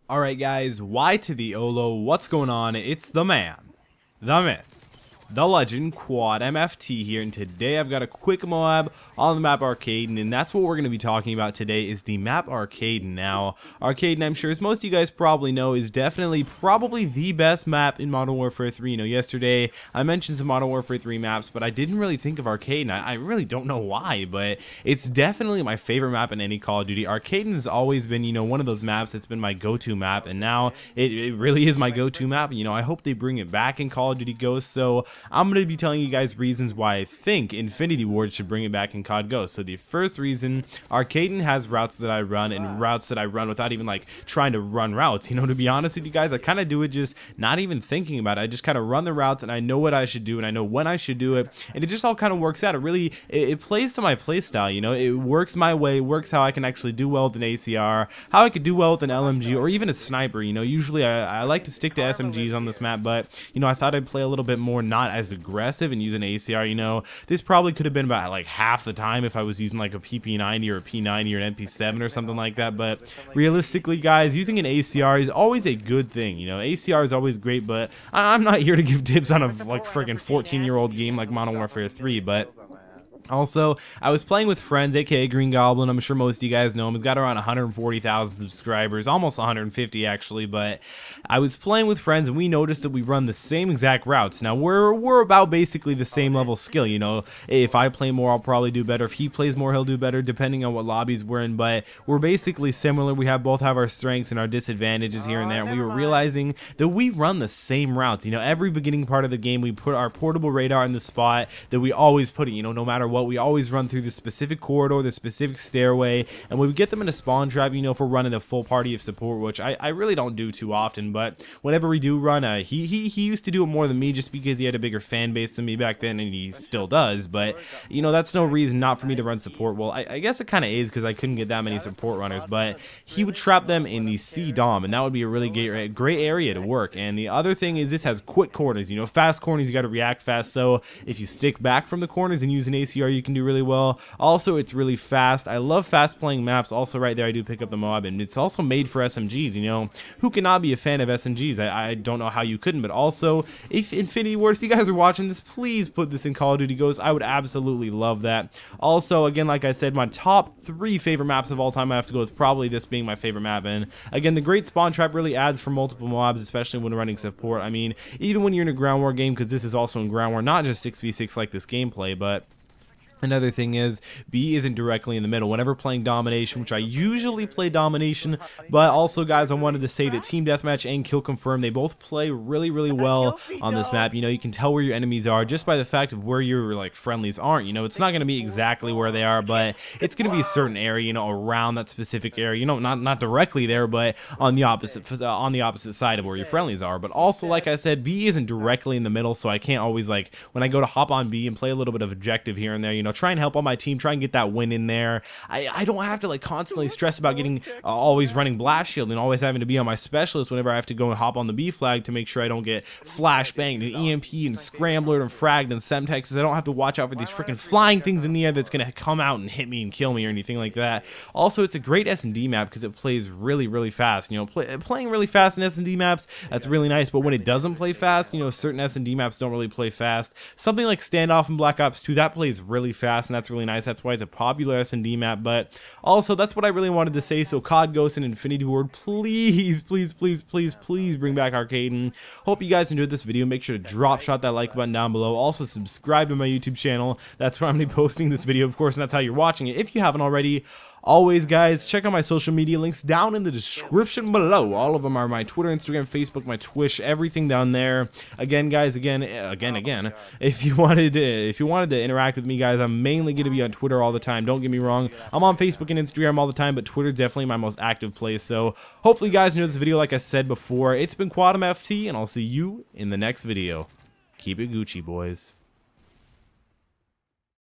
Alright guys, Y to the Olo, what's going on? It's the man, the myth, the legend, Quad MFT here, and today I've got a quick MOAB on the map Arkaden, and that's what we're going to be talking about today is the map Arkaden. Now, Arkaden, I'm sure as most of you guys probably know, is probably the best map in Modern Warfare 3. You know, yesterday I mentioned some Modern Warfare 3 maps, but I didn't really think of Arkaden. I really don't know why, but it's definitely my favorite map in any Call of Duty. Arkaden has always been, you know, one of those maps that's been my go-to map, and now it really is my go-to map. You know, I hope they bring it back in Call of Duty Ghosts, so I'm going to be telling you guys reasons why I think Infinity Ward should bring it back in COD Ghosts. So the first reason, Arkaden has routes that I run, and routes that I run without even like trying to run routes. You know, to be honest with you guys, I kind of do it just not even thinking about it. I just kind of run the routes, and I know what I should do, and I know when I should do it, and it just all kind of works out. It plays to my play style. You know, it works my way, works how I can actually do well with an ACR, how I could do well with an LMG, or even a sniper. You know, usually I like to stick to SMGs on this map, but you know, I thought I'd play a little bit more not as aggressive and use an ACR. You know, this probably could have been about like half the time if I was using like a PP90 or a P90 or an MP7 or something like that, but realistically guys, using an ACR is always a good thing. You know, ACR is always great, but I'm not here to give tips on a like friggin' 14-year-old game like Modern Warfare 3, but also, I was playing with friends, aka Green Goblin. I'm sure most of you guys know him. He's got around 140,000 subscribers, almost 150 actually, but I was playing with friends and we noticed that we run the same exact routes. Now, we're about basically the same level skill, you know. If I play more, I'll probably do better. If he plays more, he'll do better, depending on what lobbies we're in, but we're basically similar. We both have our strengths and our disadvantages here and there, and we were realizing that we run the same routes. You know, every beginning part of the game, we put our portable radar in the spot that we always put it, you know, no matter what. We always run through the specific corridor, the specific stairway, and when we get them in a spawn trap, you know, if we're running a full party of support, which I really don't do too often, but whenever we do run, he used to do it more than me just because he had a bigger fan base than me back then, and he still does, but, you know, that's no reason not for me to run support. Well, I guess it kind of is because I couldn't get that many support runners, but he would trap them in the C dom, and that would be a really great area to work. And the other thing is this has quick corners. You know, fast corners, you got to react fast, so if you stick back from the corners and use an ACR, you can do really well. Also, it's really fast. I love fast playing maps. Also, right there I do pick up the MOAB, and it's also made for SMGs. You know, who cannot be a fan of SMGs? I don't know how you couldn't, but also, if Infinity Ward, if you guys are watching this, please put this in Call of Duty Ghosts. I would absolutely love that. Also, again, like I said, my top 3 favorite maps of all time, I have to go with probably this being my favorite map. And again, the Great Spawn Trap really adds for multiple MOABs, especially when running support. I mean, even when you're in a ground war game, because this is also in ground war, not just 6v6 like this gameplay, but another thing is, B isn't directly in the middle. Whenever playing Domination, which I usually play Domination, but also, guys, I wanted to say that Team Deathmatch and Kill Confirm, they both play really, really well on this map. You know, you can tell where your enemies are just by the fact of where your, like, friendlies aren't. You know, it's not going to be exactly where they are, but it's going to be a certain area, you know, around that specific area. You know, not directly there, but on the opposite side of where your friendlies are. But also, like I said, B isn't directly in the middle, so I can't always, like, when I go to hop on B and play a little bit of objective here and there, you know, try and help on my team, try and get that win in there. I don't have to like constantly stress about getting always running blast shield and always having to be on my specialist whenever I have to go and hop on the B flag to make sure I don't get flash banged and EMP and scrambler and fragged and semtex. I don't have to watch out for these freaking flying things in the air that's gonna come out and hit me and kill me or anything like that. Also, it's a great S&D map because it plays really, really fast. You know, playing really fast in S&D maps, that's really nice, but when it doesn't play fast, you know, certain S&D maps don't really play fast. Something like Standoff in Black Ops 2, that plays really fast, and that's really nice. That's why it's a popular S&D map. But also, that's what I really wanted to say. So COD Ghosts and Infinity Ward, please, please, please, please, please bring back Arkaden. Hope you guys enjoyed this video. Make sure to drop shot that like button down below. Also, subscribe to my YouTube channel. That's where I'm going to be posting this video, of course, and that's how you're watching it if you haven't already. Always, guys, check out my social media links down in the description below. All of them are my Twitter, Instagram, Facebook, my Twitch, everything down there. Again, guys, again, if you wanted to interact with me, guys, I'm mainly going to be on Twitter all the time. Don't get me wrong. I'm on Facebook and Instagram all the time, but Twitter's definitely my most active place. So hopefully you guys enjoyed this video. Like I said before, it's been Quad MFT, and I'll see you in the next video. Keep it Gucci, boys.